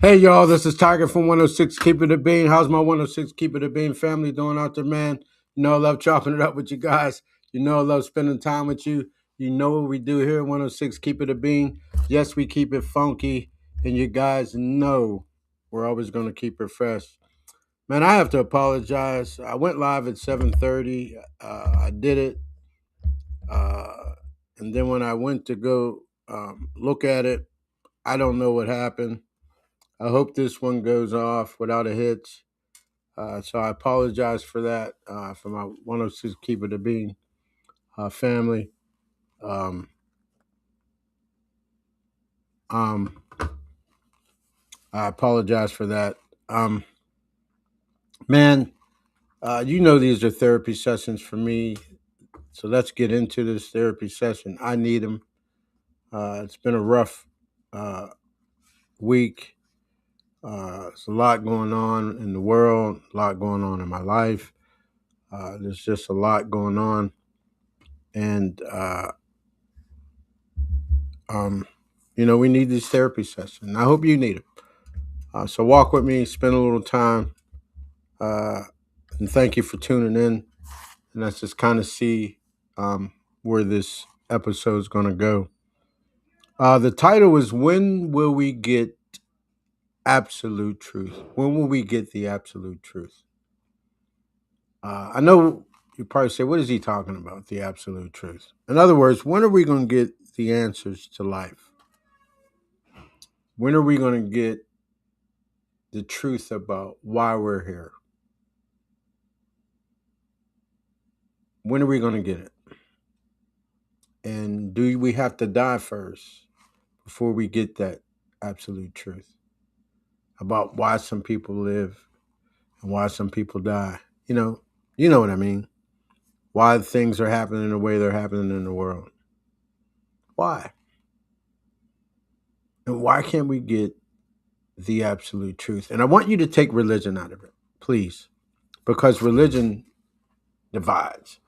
Hey y'all, this is Tiger from 106 Keep It a Bean. How's my 106 Keep It a Bean family doing out there, man? You know I love chopping it up with you guys. You know I love spending time with you. You know what we do here at 106 Keep It a Bean. Yes, we keep it funky, and you guys know we're always going to keep it fresh. Man, I have to apologize. I went live at 7:30. I did it. Uh, and then when I went to go look at it, I don't know what happened. I hope this one goes off without a hitch. So I apologize for that for my 106 Keep It a Bean family. Um, um, I apologize for that. Um, Man, you know these are therapy sessions for me. So let's get into this therapy session. I need them. It's been a rough uh, week. There's a lot going on in the world, a lot going on in my life. There's just a lot going on. And Um, we need these therapy sessions. I hope you need them. So walk with me, spend a little time, uh, and thank you for tuning in. And let's just kind of see where this episode is going to go. The title is "When Will We Get Absolute Truth?" When will we get the absolute truth? I know you probably say, "What is he talking about? The absolute truth?" In other words, when are we going to get the answers to life? When are we going to get the truth about why we're here? When are we going to get it? And do we have to die first before we get that absolute truth about why some people live and why some people die? You know what I mean. Why things are happening the way they're happening in the world. Why? And why can't we get the absolute truth? And I want you to take religion out of it, please, because religion divides.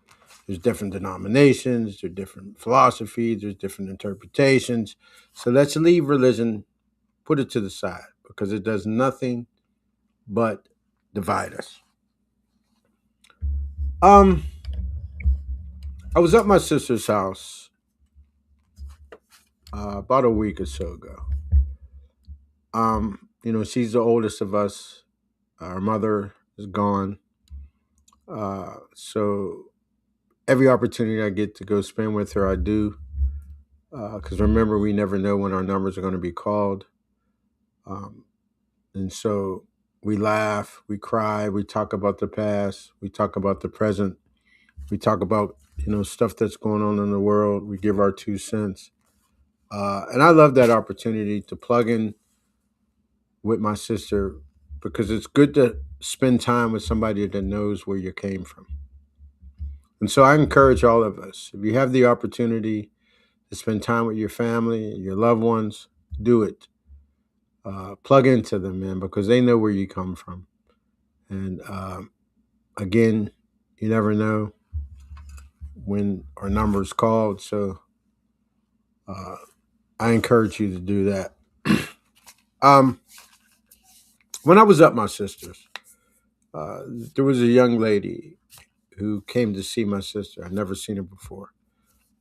There's different denominations, there's different philosophies, there's different interpretations. So let's leave religion, put it to the side, because it does nothing but divide us. Um, I was at my sister's house about a week or so ago. She's the oldest of us. Our mother is gone. So every opportunity I get to go spend with her, I do. Because remember, we never know when our numbers are going to be called. Um, and so we laugh, we cry, we talk about the past, we talk about the present, we talk about stuff that's going on in the world. We give our 2 cents, and I love that opportunity to plug in with my sister because it's good to spend time with somebody that knows where you came from. And so I encourage all of us, if you have the opportunity to spend time with your family, your loved ones, do it. Plug into them, man, because they know where you come from. And again, you never know when our number is called. So uh, I encourage you to do that. um, when I was at my sister's, uh, there was a young lady who came to see my sister. I'd never seen her before,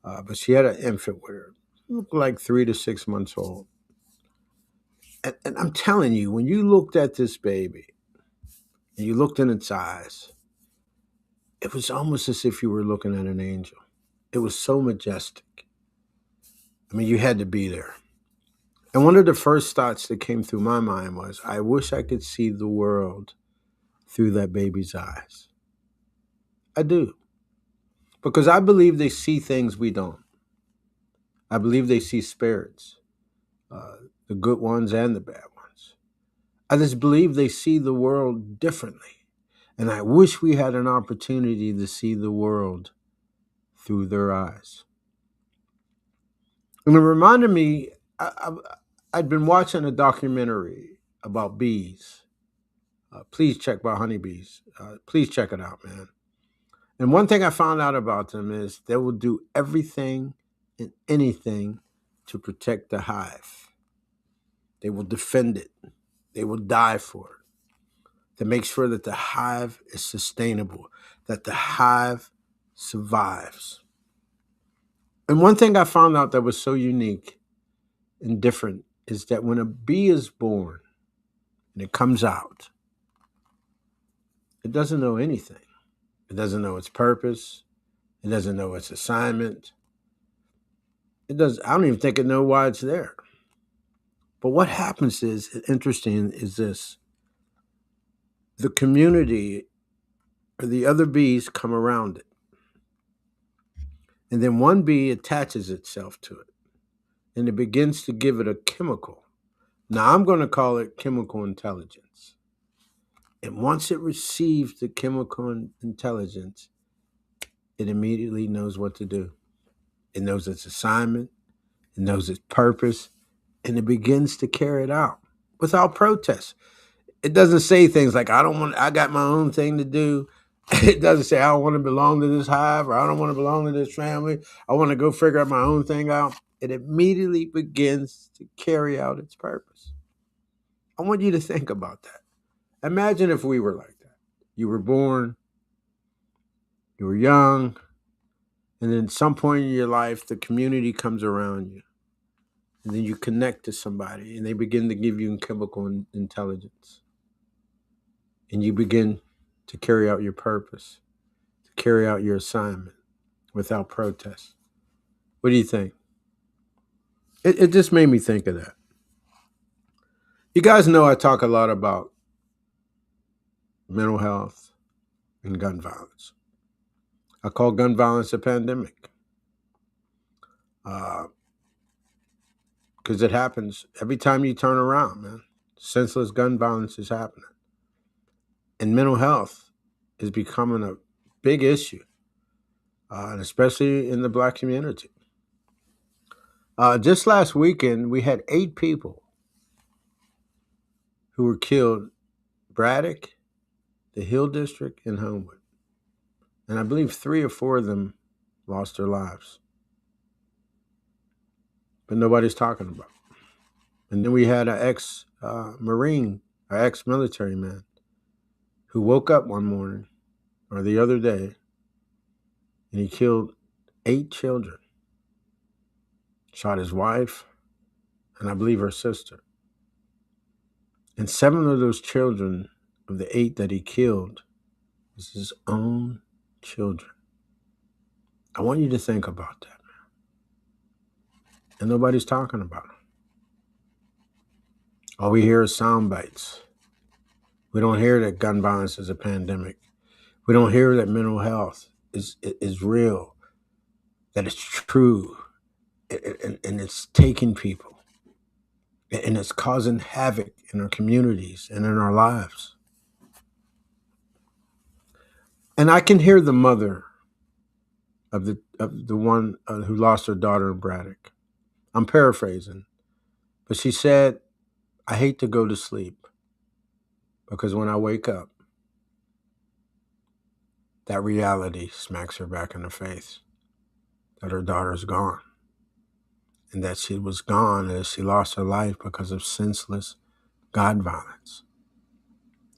but she had an infant with her, looked like 3 to 6 months old. And I'm telling you, when you looked at this baby and you looked in its eyes, it was almost as if you were looking at an angel. It was so majestic. I mean, you had to be there. And one of the first thoughts that came through my mind was, I wish I could see the world through that baby's eyes. I do. Because I believe they see things we don't. I believe they see spirits, uh, the good ones and the bad ones. I just believe they see the world differently. And I wish we had an opportunity to see the world through their eyes. And it reminded me, I'd been watching a documentary about bees. Please check about honeybees. Please check it out, man. And one thing I found out about them is they will do everything and anything to protect the hive. They will defend it. They will die for it, to make sure that the hive is sustainable, that the hive survives. And one thing I found out that was so unique and different is that when a bee is born and it comes out, it doesn't know anything. It doesn't know its purpose. It doesn't know its assignment. I don't even think it knows why it's there. But what happens is, interesting is this: the community or the other bees come around it. And then one bee attaches itself to it and it begins to give it a chemical. Now I'm going to call it chemical intelligence. And once it receives the chemical intelligence, it immediately knows what to do. It knows its assignment, it knows its purpose, and it begins to carry it out without protest. It doesn't say things like, I got my own thing to do. It doesn't say, I don't want to belong to this hive, or I don't want to belong to this family. I want to go figure out my own thing out. It immediately begins to carry out its purpose. I want you to think about that. Imagine if we were like that. You were born, you were young, and then at some point in your life, the community comes around you. And then you connect to somebody, and they begin to give you chemical intelligence. And you begin to carry out your purpose, to carry out your assignment without protest. What do you think? It just made me think of that. You guys know I talk a lot about mental health and gun violence. I call gun violence a pandemic because it happens every time you turn around, man. Senseless gun violence is happening. And mental health is becoming a big issue, and especially in the Black community. Just last weekend, we had 8 people who were killed: Braddock, the Hill District, and Homewood. And I believe 3 or 4 of them lost their lives. But nobody's talking about it. And then we had an ex-Marine, an ex-military man, who woke up one morning, or the other day, and he killed 8 children. Shot his wife, and I believe her sister. And 7 of those children, of the 8 that he killed, was his own children. I want you to think about that, man. And nobody's talking about it. All we hear is sound bites. We don't hear that gun violence is a pandemic. We don't hear that mental health is real, that it's true, and it's taking people, and it's causing havoc in our communities and in our lives. And I can hear the mother of the one who lost her daughter in Braddock. I'm paraphrasing, but she said, I hate to go to sleep because when I wake up, that reality smacks her back in the face, that her daughter's gone, and that she was gone as she lost her life because of senseless gun violence.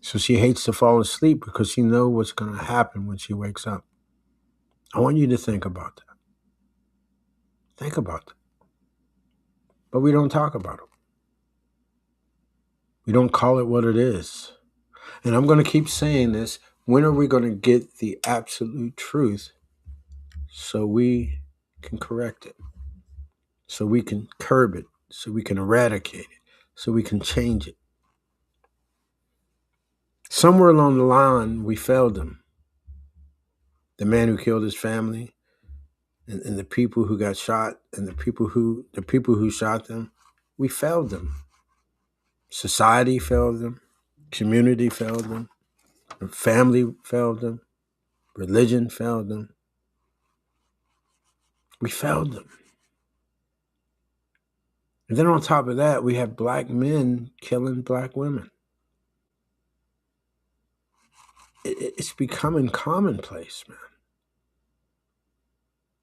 So she hates to fall asleep because she knows what's going to happen when she wakes up. I want you to think about that. Think about that. But we don't talk about it. We don't call it what it is. And I'm going to keep saying this. When are we going to get the absolute truth so we can correct it, so we can curb it, so we can eradicate it, so we can change it? Somewhere along the line, we failed them. The man who killed his family, and the people who got shot, and the people who shot them, we failed them. Society failed them. Community failed them. Family failed them. Religion failed them. We failed them. And then on top of that, we have Black men killing Black women. It's becoming commonplace, man.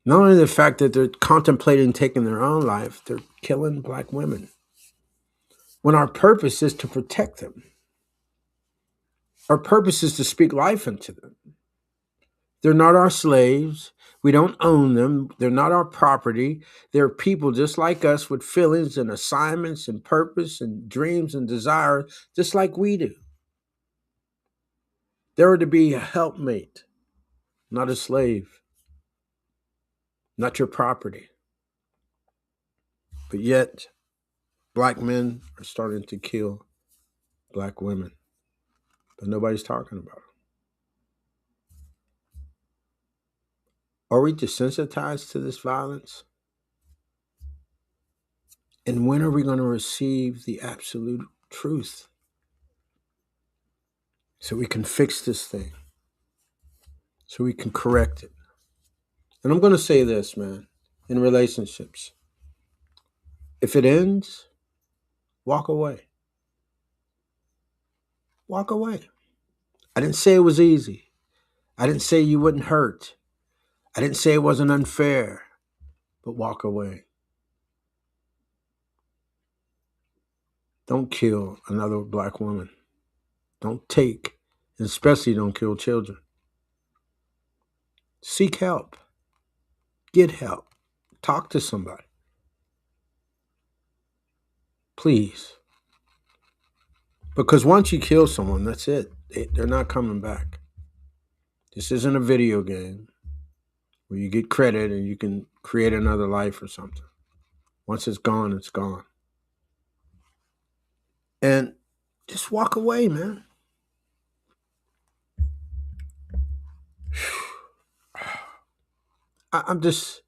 Not only the fact that they're contemplating taking their own life, they're killing Black women. when our purpose is to protect them. Our purpose is to speak life into them. They're not our slaves. We don't own them. They're not our property. They're people just like us with feelings and assignments and purpose and dreams and desires, just like we do. They're to be a helpmate, not a slave, not your property. But yet, black men are starting to kill black women, but nobody's talking about it. Are we desensitized to this violence? And when are we going to receive the absolute truth so we can fix this thing, so we can correct it? And I'm going to say this, man, in relationships, if it ends, walk away. Walk away. I didn't say it was easy. I didn't say you wouldn't hurt. I didn't say it wasn't unfair, but walk away. Don't kill another black woman. Don't take, and especially don't kill children. Seek help. Get help. Talk to somebody. Please. Because once you kill someone, that's it. They're not coming back. This isn't a video game where you get credit and you can create another life or something. Once it's gone, it's gone. And just walk away, man. I'm just,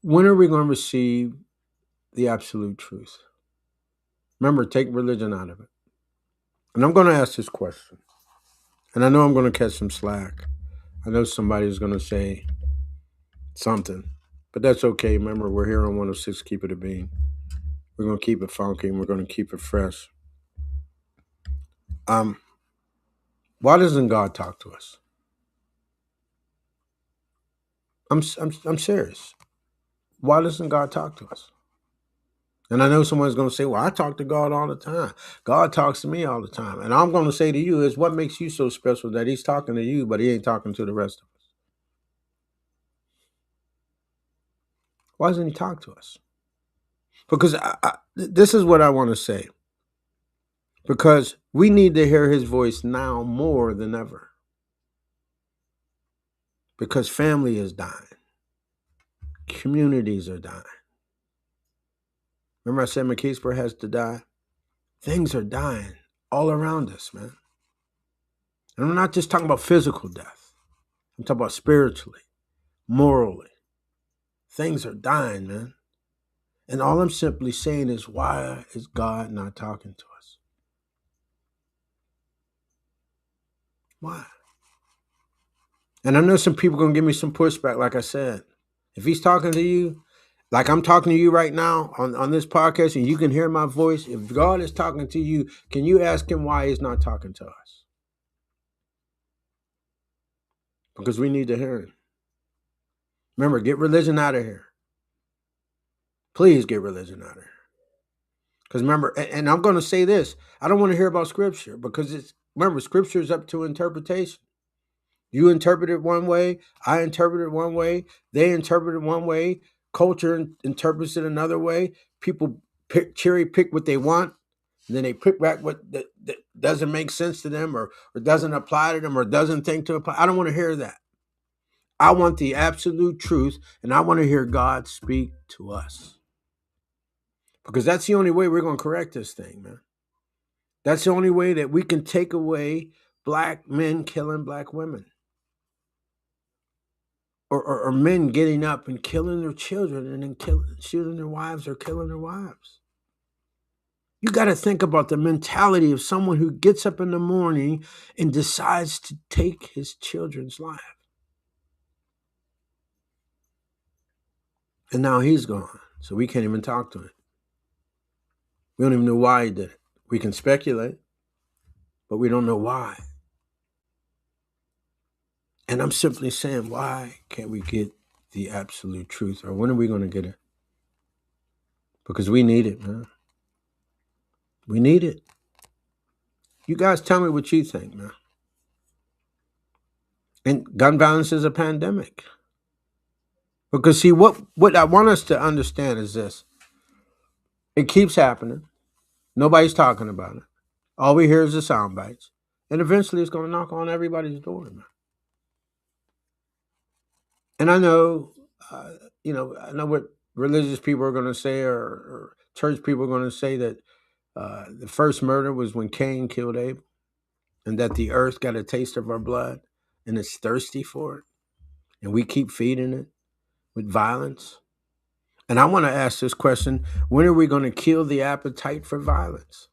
when are we going to receive the absolute truth? Remember, take religion out of it. And I'm going to ask this question. And I know I'm going to catch some slack. I know somebody's going to say something, but that's okay. Remember, we're here on 106, Keep It a Bean. We're going to keep it funky and we're going to keep it fresh. Why doesn't God talk to us? I'm serious. Why doesn't God talk to us? And I know someone's going to say, well, I talk to God all the time. God talks to me all the time. And I'm going to say to you is, what makes you so special that he's talking to you, but he ain't talking to the rest of us? Why doesn't he talk to us? Because this is what I want to say. Because we need to hear his voice now more than ever. Because family is dying. Communities are dying. Remember I said McKeesboro has to die? Things are dying all around us, man. And I'm not just talking about physical death. I'm talking about spiritually, morally. Things are dying, man. And all I'm simply saying is, why is God not talking to us? Why? And I know some people are going to give me some pushback, like I said. If he's talking to you, like I'm talking to you right now on this podcast, and you can hear my voice, if God is talking to you, can you ask him why he's not talking to us? Because we need to hear him. Remember, get religion out of here. Please get religion out of here. Because remember, and I'm going to say this, I don't want to hear about scripture because remember, scripture is up to interpretation. You interpret it one way, I interpret it one way, they interpret it one way, culture interprets it another way. People cherry pick what they want, and then they pick back what that doesn't make sense to them or doesn't apply to them or doesn't think to apply. I don't want to hear that. I want the absolute truth, and I want to hear God speak to us. Because that's the only way we're going to correct this thing, man. That's the only way that we can take away black men killing black women. Or men getting up and killing their children and then shooting their wives or killing their wives. You got to think about the mentality of someone who gets up in the morning and decides to take his children's life. And now he's gone, so we can't even talk to him. We don't even know why he did it. We can speculate, but we don't know why. And I'm simply saying, why can't we get the absolute truth? Or when are we going to get it? Because we need it, man. We need it. You guys tell me what you think, man. And gun violence is a pandemic. Because see, what I want us to understand is this. It keeps happening. Nobody's talking about it. All we hear is the sound bites. And eventually it's going to knock on everybody's door, man. And I know, uh, I know what religious people are going to say, or church people are going to say, that the first murder was when Cain killed Abel, and that the earth got a taste of our blood and it's thirsty for it. And we keep feeding it with violence. And I want to ask this question: when are we going to kill the appetite for violence?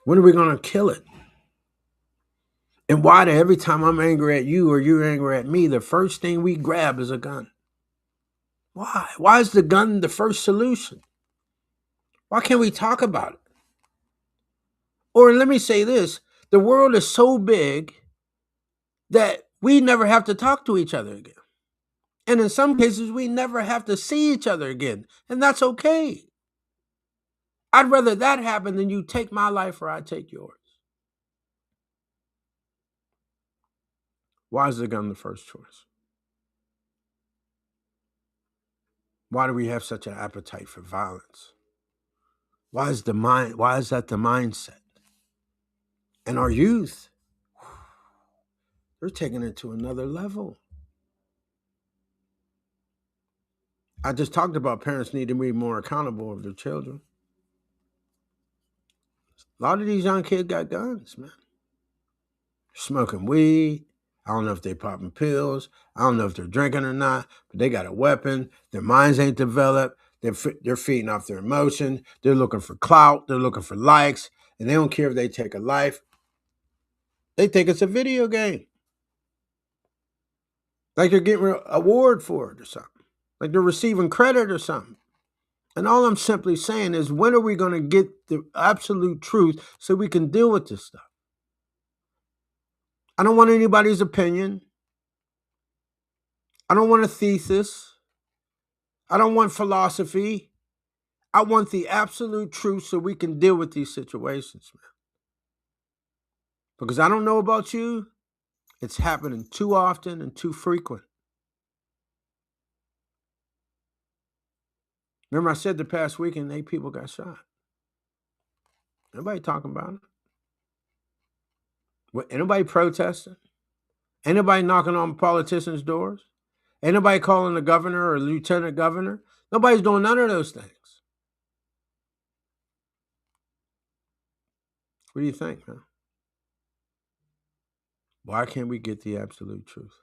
When are we going to kill it? And why do every time I'm angry at you or you're angry at me, the first thing we grab is a gun? Why? Why is the gun the first solution? Why can't we talk about it? Or let me say this: the world is so big that we never have to talk to each other again. And in some cases, we never have to see each other again. And that's okay. I'd rather that happen than you take my life or I take yours. Why is the gun the first choice? Why do we have such an appetite for violence? Why is that the mindset? And our youth, they're taking it to another level. I just talked about parents need to be more accountable of their children. A lot of these young kids got guns, man. Smoking weed. I don't know if they popping pills. I don't know if they're drinking or not, but they got a weapon. Their minds ain't developed. They're feeding off their emotion. They're looking for clout. They're looking for likes. And they don't care if they take a life. They think it's a video game. Like they're getting an award for it or something. Like they're receiving credit or something. And all I'm simply saying is, when are we going to get the absolute truth so we can deal with this stuff? I don't want anybody's opinion. I don't want a thesis. I don't want philosophy. I want the absolute truth so we can deal with these situations, man. Because I don't know about you, it's happening too often and too frequent. Remember, I said the past weekend 8 people got shot. Nobody talking about it. Anybody protesting? Anybody knocking on politicians' doors? Anybody calling the governor or lieutenant governor? Nobody's doing none of those things. What do you think, man? Why can't we get the absolute truth?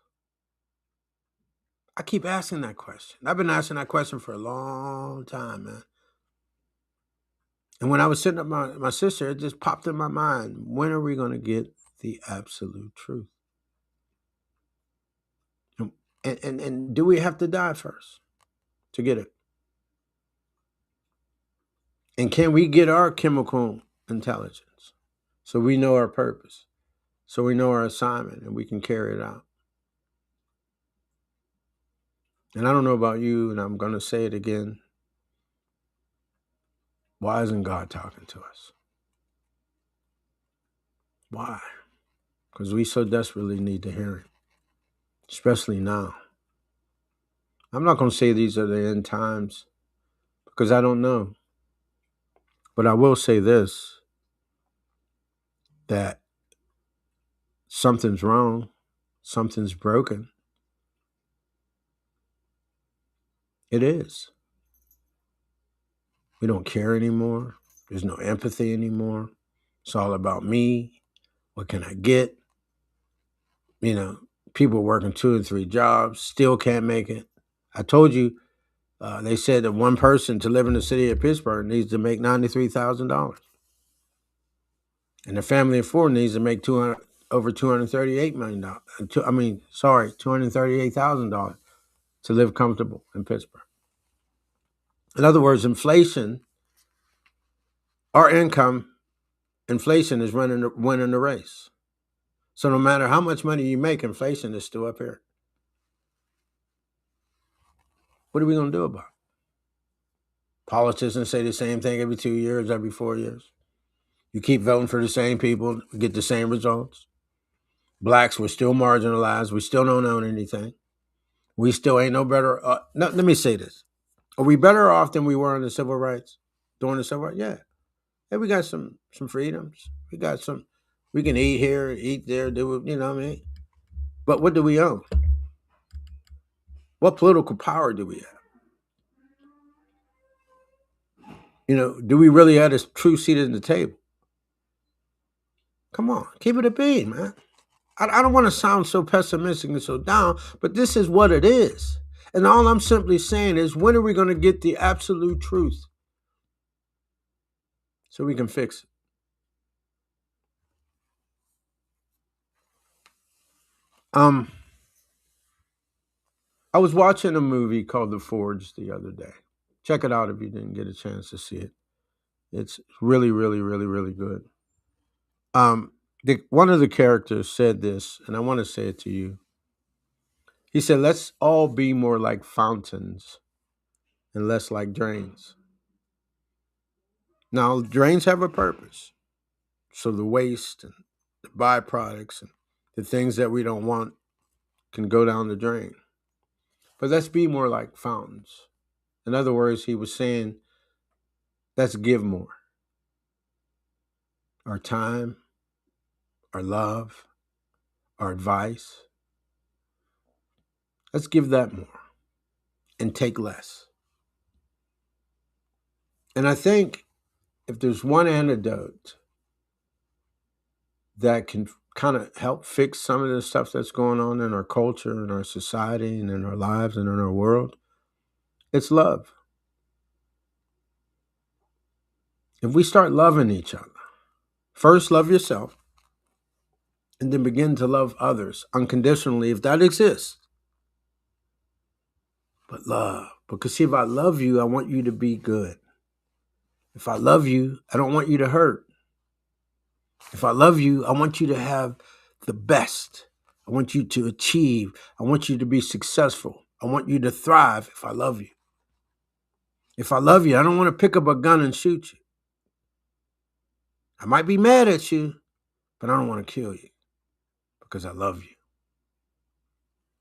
I keep asking that question. I've been asking that question for a long time, man. And when I was sitting up my sister, it just popped in my mind. When are we going to get the absolute truth? And do we have to die first to get it? And can we get our chemical intelligence so we know our purpose, so we know our assignment, and we can carry it out? And I don't know about you, and I'm going to say it again. Why isn't God talking to us? Why? Because we so desperately need to hear it, especially now. I'm not going to say these are the end times because I don't know. But I will say this, that something's wrong, something's broken. It is. We don't care anymore. There's no empathy anymore. It's all about me. What can I get? You know, people working 2 and 3 jobs still can't make it. I told you, they said that one person to live in the city of Pittsburgh needs to make $93,000. And a family of 4 needs to make over $238 million. $238,000 to live comfortable in Pittsburgh. In other words, inflation, our income, inflation is winning the race. So no matter how much money you make, inflation is still up here. What are we going to do about it? Politicians say the same thing every 2 years, every 4 years. You keep voting for the same people, get the same results. Blacks, we're still marginalized. We still don't own anything. We still ain't no better. No, let me say this. Are we better off than we were in the civil rights? During the civil rights? Yeah. Hey, we got some freedoms. We got some. We can eat here, eat there, do it. You know what I mean? But what do we own? What political power do we have? Do we really have a true seat at the table? Come on, keep it a bean, man. I don't want to sound so pessimistic and so down, but this is what it is. And all I'm simply saying is, when are we going to get the absolute truth so we can fix it? I was watching a movie called The Forge the other day. Check it out if you didn't get a chance to see it. It's really, really, really, really good. One of the characters said this, and I want to say it to you. He said, "Let's all be more like fountains and less like drains." Now, drains have a purpose. So the waste and the byproducts and the things that we don't want can go down the drain. But let's be more like fountains. In other words, he was saying, let's give more. Our time, our love, our advice. Let's give that more and take less. And I think if there's one antidote that can kind of help fix some of the stuff that's going on in our culture and our society and in our lives and in our world, it's love. If we start loving each other, first love yourself, and then begin to love others unconditionally if that exists. But love, because see, if I love you, I want you to be good. If I love you, I don't want you to hurt. If I love you, I want you to have the best. I want you to achieve. I want you to be successful. I want you to thrive if I love you. If I love you, I don't want to pick up a gun and shoot you. I might be mad at you, but I don't want to kill you because I love you.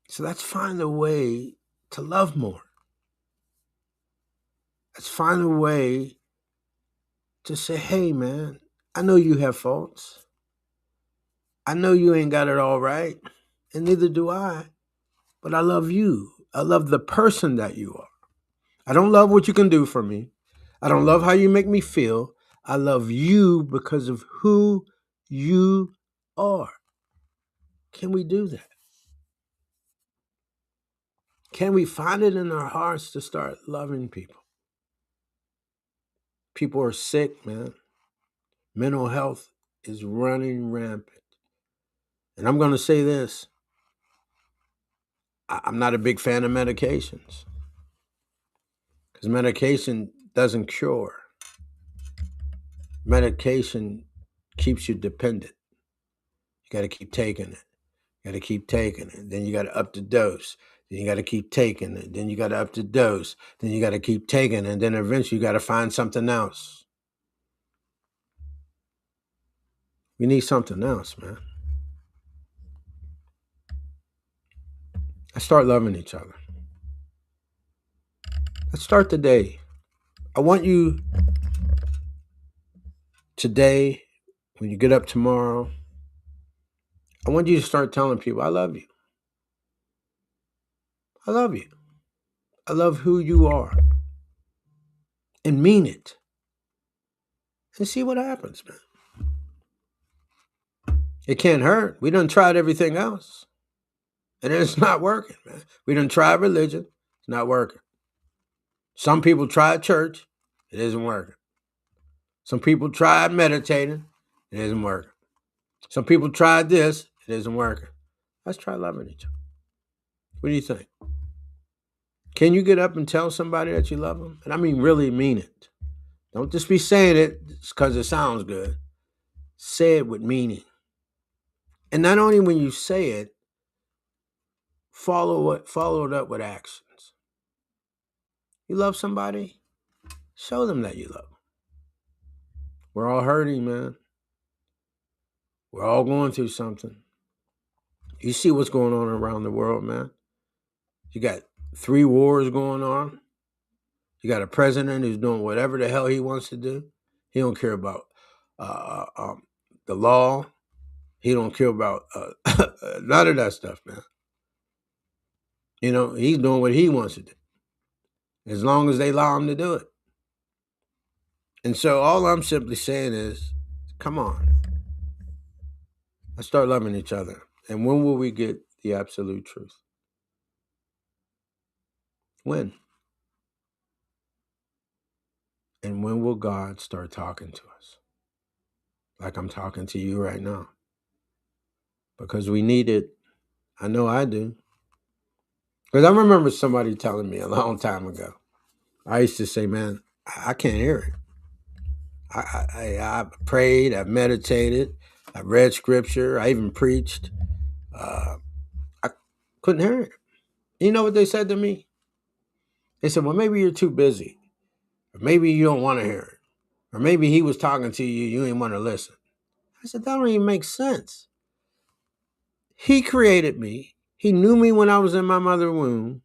So let's find a way to love more. Let's find a way to say, hey, man, I know you have faults. I know you ain't got it all right, and neither do I, but I love you. I love the person that you are. I don't love what you can do for me. I don't love how you make me feel. I love you because of who you are. Can we do that? Can we find it in our hearts to start loving people? People are sick, man. Mental health is running rampant. And I'm going to say this. I'm not a big fan of medications because medication doesn't cure. Medication keeps you dependent. You got to keep taking it. You got to keep taking it. Then you got to up the dose. Then you got to keep taking it. Then you got to up the dose. Then you got to keep taking it. And then eventually you got to find something else. We need something else, man. Let's start loving each other. Let's start the day. I want you today, when you get up tomorrow, I want you to start telling people, I love you. I love you. I love who you are. And mean it. And see what happens, man. It can't hurt. We done tried everything else. And it's not working, man. We done tried religion. It's not working. Some people tried church. It isn't working. Some people tried meditating. It isn't working. Some people tried this. It isn't working. Let's try loving each other. What do you think? Can you get up and tell somebody that you love them? And I mean really mean it. Don't just be saying it because it sounds good. Say it with meaning. And not only when you say it, follow it up with actions. You love somebody? Show them that you love them. We're all hurting, man. We're all going through something. You see what's going on around the world, man. You got 3 wars going on. You got a president who's doing whatever the hell he wants to do. He don't care about the law. He don't care about none of that stuff, man. You know, he's doing what he wants to do, as long as they allow him to do it. And so all I'm simply saying is, come on, let's start loving each other. And when will we get the absolute truth? When? And when will God start talking to us? Like I'm talking to you right now. Because we need it. I know I do. Because I remember somebody telling me a long time ago. I used to say, man, I can't hear it. I prayed, I meditated, I read scripture, I even preached. I couldn't hear it. You know what they said to me? They said, well, maybe you're too busy. Or maybe you don't want to hear it. Or maybe he was talking to you, you didn't want to listen. I said, that don't even make sense. He created me. He knew me when I was in my mother's womb.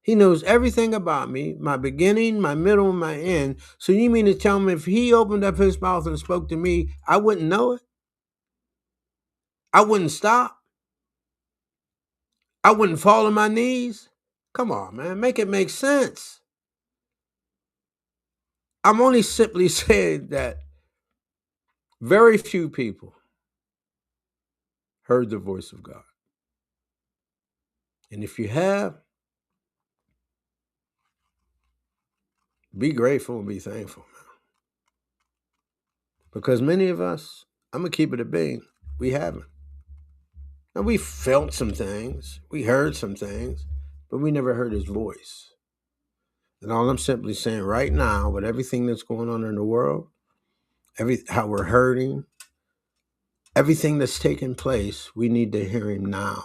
He knows everything about me, my beginning, my middle, and my end. So you mean to tell me if he opened up his mouth and spoke to me, I wouldn't know it? I wouldn't stop? I wouldn't fall on my knees? Come on, man. Make it make sense. I'm only simply saying that very few people heard the voice of God. And if you have, be grateful and be thankful, man. Because many of us, I'm going to keep it a being, we haven't. And we felt some things, we heard some things, but we never heard his voice. And all I'm simply saying right now, with everything that's going on in the world, how we're hurting, everything that's taking place, we need to hear him now.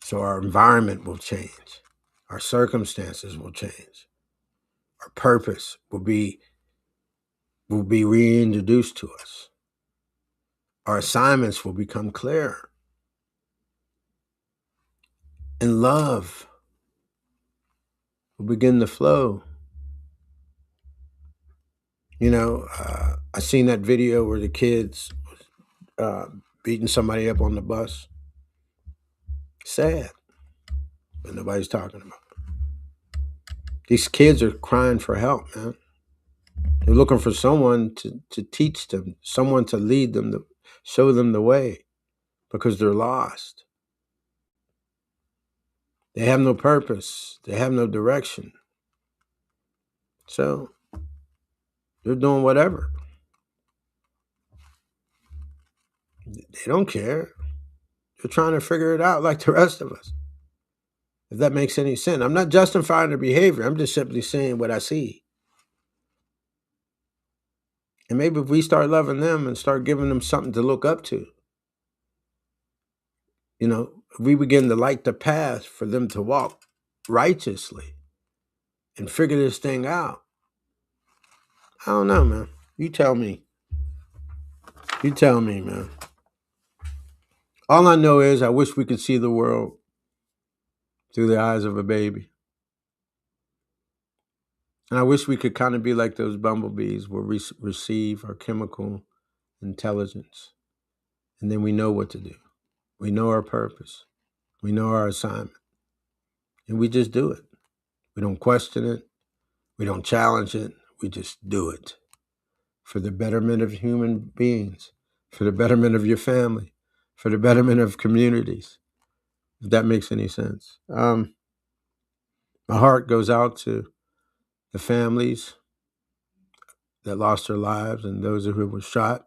So our environment will change. Our circumstances will change. Our purpose will be reintroduced to us. Our assignments will become clearer. And love will begin to flow. You know, I seen that video where the kids beating somebody up on the bus. Sad, but nobody's talking about it. These kids are crying for help, man. They're looking for someone to teach them, someone to lead them, to show them the way, because they're lost. They have no purpose. They have no direction. So they're doing whatever. They don't care. They're trying to figure it out like the rest of us. If that makes any sense. I'm not justifying their behavior. I'm just simply saying what I see. And maybe if we start loving them and start giving them something to look up to, you know, we begin to light the path for them to walk righteously and figure this thing out. I don't know, man. You tell me. You tell me, man. All I know is I wish we could see the world through the eyes of a baby. And I wish we could kind of be like those bumblebees where we receive our chemical intelligence. And then we know what to do. We know our purpose. We know our assignment. And we just do it. We don't question it. We don't challenge it. We just do it for the betterment of human beings, for the betterment of your family, for the betterment of communities, if that makes any sense. My heart goes out to the families that lost their lives and those who were shot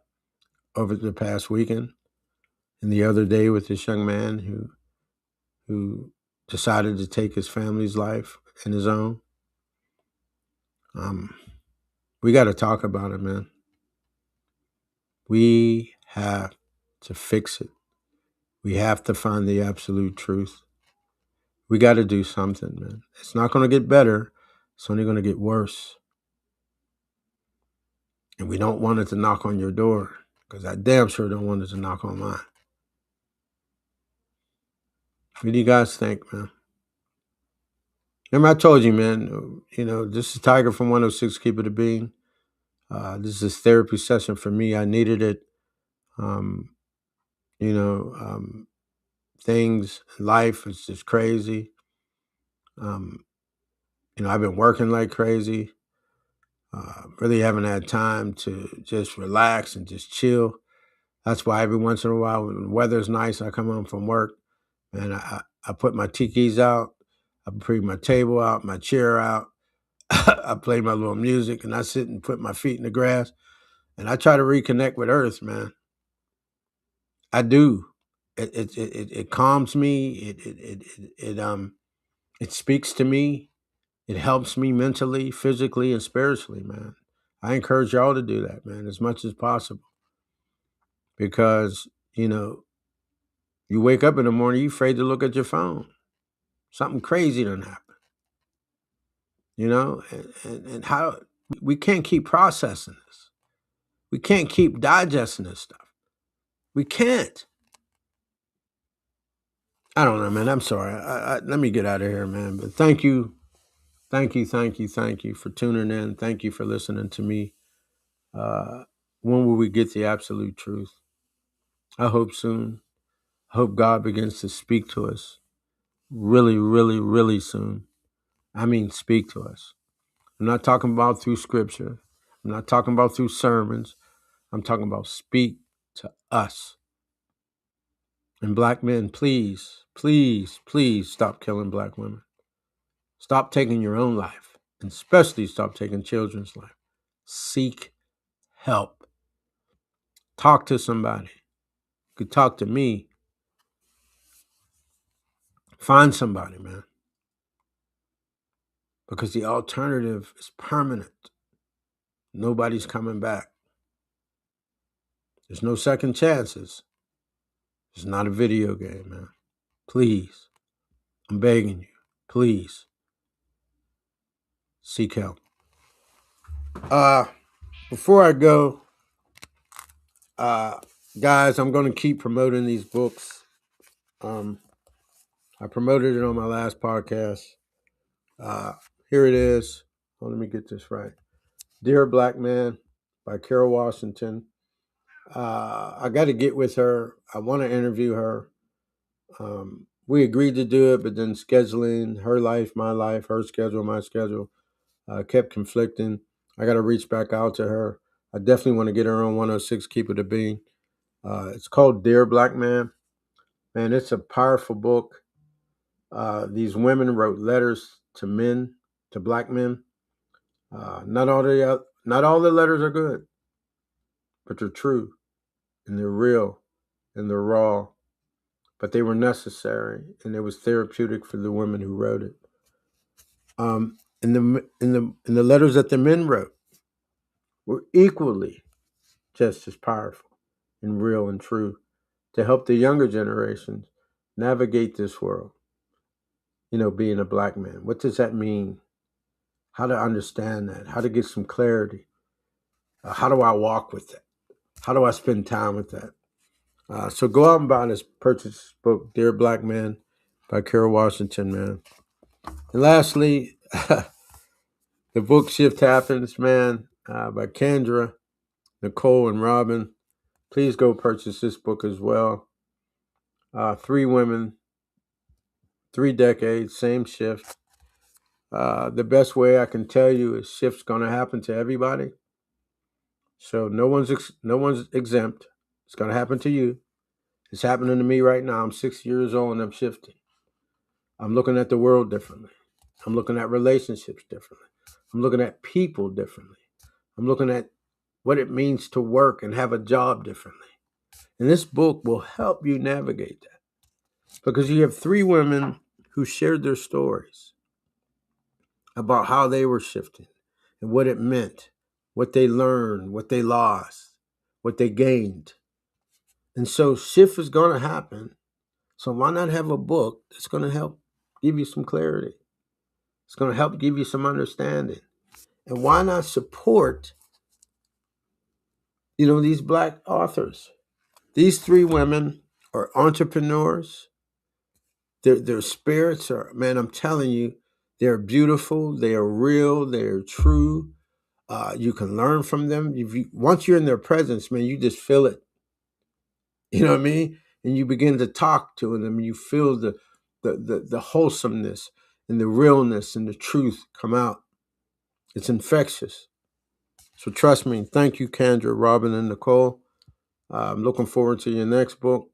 over the past weekend. And the other day with this young man who decided to take his family's life and his own. We got to talk about it, man. We have to fix it. We have to find the absolute truth. We got to do something, man. It's not going to get better. It's only going to get worse. And we don't want it to knock on your door, because I damn sure don't want it to knock on mine. What do you guys think, man? Remember I told you, man, this is Tiger from 106 Keep It a Bean. This is a therapy session for me. I needed it. Um, you know, um, Things in life is just crazy. Um, I've been working like crazy. Really haven't had time to just relax and just chill. That's why every once in a while, when the weather's nice, I come home from work and I put my tikis out. I bring my table out, my chair out. I play my little music and I sit and put my feet in the grass and I try to reconnect with Earth, man. I do. It calms me. It speaks to me. It helps me mentally, physically, and spiritually, man. I encourage y'all to do that, man, as much as possible. Because, you wake up in the morning, you're afraid to look at your phone. Something crazy done happen, and how we can't keep processing this. We can't keep digesting this stuff. We can't. I don't know, man. I'm sorry. Let me get out of here, man. But thank you. Thank you, thank you, thank you for tuning in. Thank you for listening to me. Uh, when will we get the absolute truth? I hope soon. I hope God begins to speak to us really, really, really soon. I mean, speak to us. I'm not talking about through scripture. I'm not talking about through sermons. I'm talking about speak to us. And black men, please, please, please stop killing black women. Stop taking your own life, and especially stop taking children's life. Seek help. Talk to somebody. You could talk to me. Find somebody, man. Because the alternative is permanent. Nobody's coming back. There's no second chances. It's not a video game, man. Please. I'm begging you. Please. Seek help. Before I go, guys, I'm going to keep promoting these books. I promoted it on my last podcast. Here it is. Oh, let me get this right. Dear Black Man by Carol Washington. I got to get with her. I want to interview her. We agreed to do it, but then scheduling, her life, my life, her schedule, my schedule, kept conflicting. I got to reach back out to her. I definitely want to get her on 106 Keep It a Bean. It's called Dear Black Man. Man, it's a powerful book. These women wrote letters to men, to black men. Not all the letters are good, but they're true and they're real and they're raw. But they were necessary and it was therapeutic for the women who wrote it. In the letters that the men wrote were equally just as powerful and real and true to help the younger generations navigate this world. Being a black man. What does that mean? How to understand that? How to get some clarity? How do I walk with that? How do I spend time with that? So go out and buy this, purchase this book, Dear Black Man by Carol Washington, man. And lastly, the book Shift Happens, man, by Kendra, Nicole, and Robin. Please go purchase this book as well. 3 women, 3 decades, same shift. The best way I can tell you is shift's going to happen to everybody. So no one's exempt. It's going to happen to you. It's happening to me right now. I'm 6 years old and I'm shifting. I'm looking at the world differently. I'm looking at relationships differently. I'm looking at people differently. I'm looking at what it means to work and have a job differently. And this book will help you navigate that. Because you have 3 women who shared their stories about how they were shifting and what it meant, what they learned, what they lost, what they gained. And so shift is going to happen. So why not have a book that's going to help give you some clarity. It's going to help give you some understanding. And why not support, these Black authors? These three women are entrepreneurs. Their spirits are, man, I'm telling you, they're beautiful. They are real. They are true. You can learn from them. Once you're in their presence, man, you just feel it. You know what I mean? And you begin to talk to them, and you feel the wholesomeness and the realness and the truth come out. It's infectious. So trust me. Thank you, Kendra, Robin, and Nicole. I'm looking forward to your next book.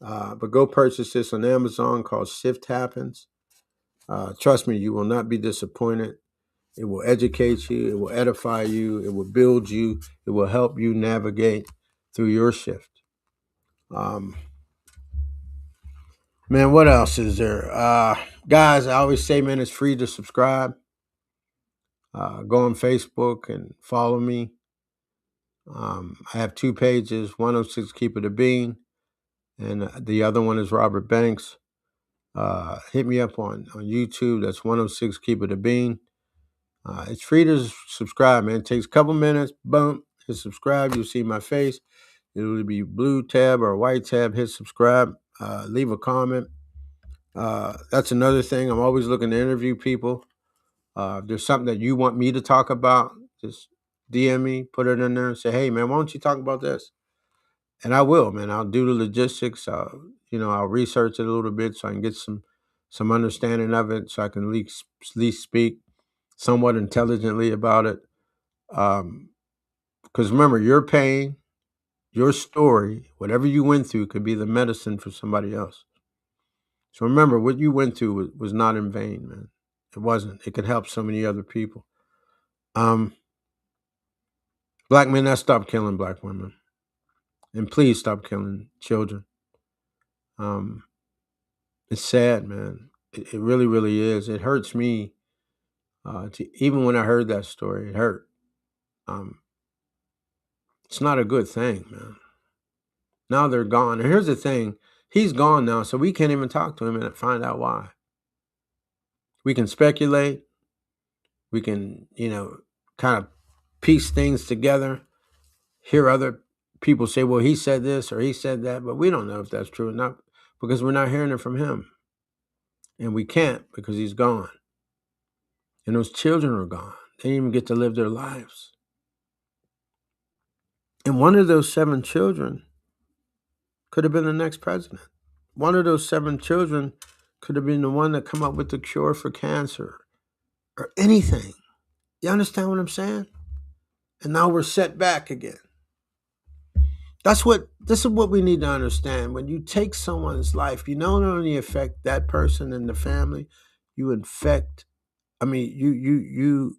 But go purchase this on Amazon called Shift Happens. Trust me, you will not be disappointed. It will educate you. It will edify you. It will build you. It will help you navigate through your shift. Man, what else is there? Guys, I always say, man, it's free to subscribe. Go on Facebook and follow me. I have two pages, 106 Keep It a Bean, and the other one is Robert Banks. Hit me up on YouTube. That's 106 Keep It a Bean. It's free to subscribe, man. It takes a couple minutes. Boom, hit subscribe. You'll see my face. It'll be blue tab or white tab. Hit subscribe. Leave a comment. That's another thing. I'm always looking to interview people. If there's something that you want me to talk about, just DM me, put it in there, and say, "Hey, man, why don't you talk about this?" And I will, man. I'll do the logistics. I'll research it a little bit so I can get some understanding of it, so I can at least speak somewhat intelligently about it. Because remember, your pain, your story, whatever you went through, could be the medicine for somebody else. So remember, what you went through was not in vain, man. It wasn't. It could help so many other people. Black men, let's stop killing Black women. And please stop killing children. It's sad, man. It really, really is. It hurts me. Even when I heard that story, it hurt. It's not a good thing, man. Now they're gone. And here's the thing. He's gone now, so we can't even talk to him and find out why. We can speculate. We can, kind of piece things together. Hear other people say, well, he said this or he said that, but we don't know if that's true or not because we're not hearing it from him. And we can't because he's gone. And those children are gone. They didn't even get to live their lives. And one of those 7 children could have been the next president. One of those 7 children could have been the one that come up with the cure for cancer or anything. You understand what I'm saying? And now we're set back again. This is what we need to understand. When you take someone's life, you not only affect that person and the family, you infect, you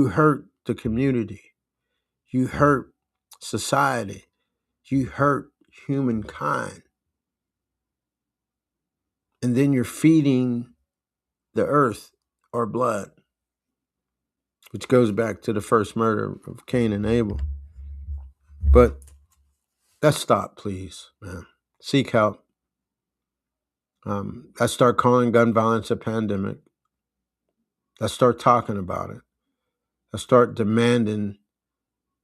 hurt the community. You hurt society. You hurt humankind. And then you're feeding the earth or blood, which goes back to the first murder of Cain and Abel. But let's stop, please, man. Seek help. Let's start calling gun violence a pandemic. Let's start talking about it. Let's start demanding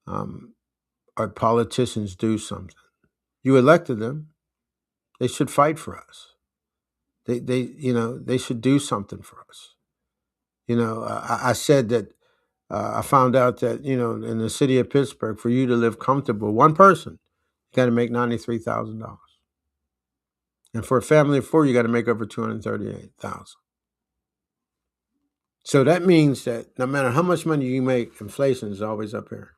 our politicians do something. You elected them. They should fight for us. They should do something for us. I said that I found out that, in the city of Pittsburgh, for you to live comfortable, one person, you got to make $93,000. And for a family of 4, you got to make over $238,000. So that means that no matter how much money you make, inflation is always up here.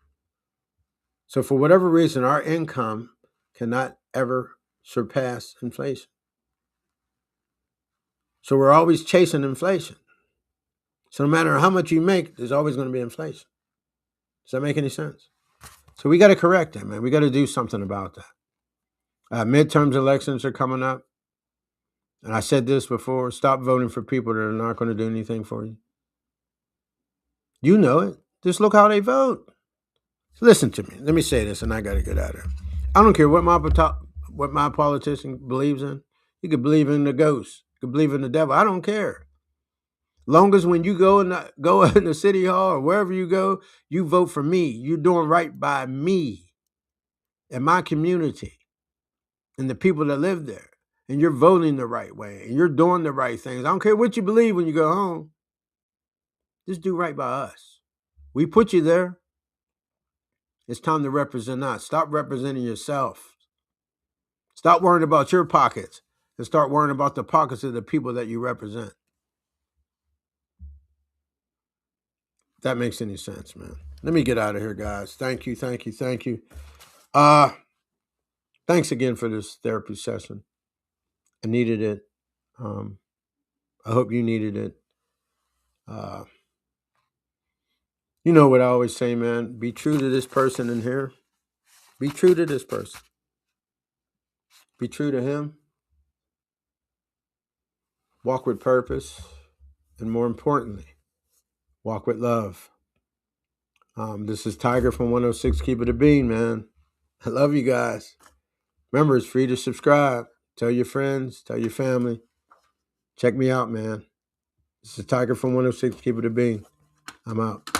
So for whatever reason, our income cannot ever surpass inflation. So we're always chasing inflation. So no matter how much you make, there's always going to be inflation. Does that make any sense? So we got to correct that, man. We got to do something about that. Midterms elections are coming up. And I said this before, stop voting for people that are not going to do anything for you. You know it. Just look how they vote. Listen to me. Let me say this, and I got to get out of here. I don't care what my politician believes in. You could believe in the ghost. You can believe in the devil. I don't care. Long as when you go in the city hall or wherever you go, you vote for me. You're doing right by me and my community and the people that live there. And you're voting the right way. And you're doing the right things. I don't care what you believe when you go home. Just do right by us. We put you there. It's time to represent us. Stop representing yourself. Stop worrying about your pockets and start worrying about the pockets of the people that you represent. If that makes any sense, man. Let me get out of here, guys. Thank you. Thanks again for this therapy session. I needed it. I hope you needed it. You know what I always say, man. Be true to this person in here. Be true to this person. Be true to him. Walk with purpose. And more importantly, walk with love. This is Tiger from 106 Keep It a Bean, man. I love you guys. Remember, it's free to subscribe. Tell your friends. Tell your family. Check me out, man. This is Tiger from 106 Keep It a Bean. I'm out.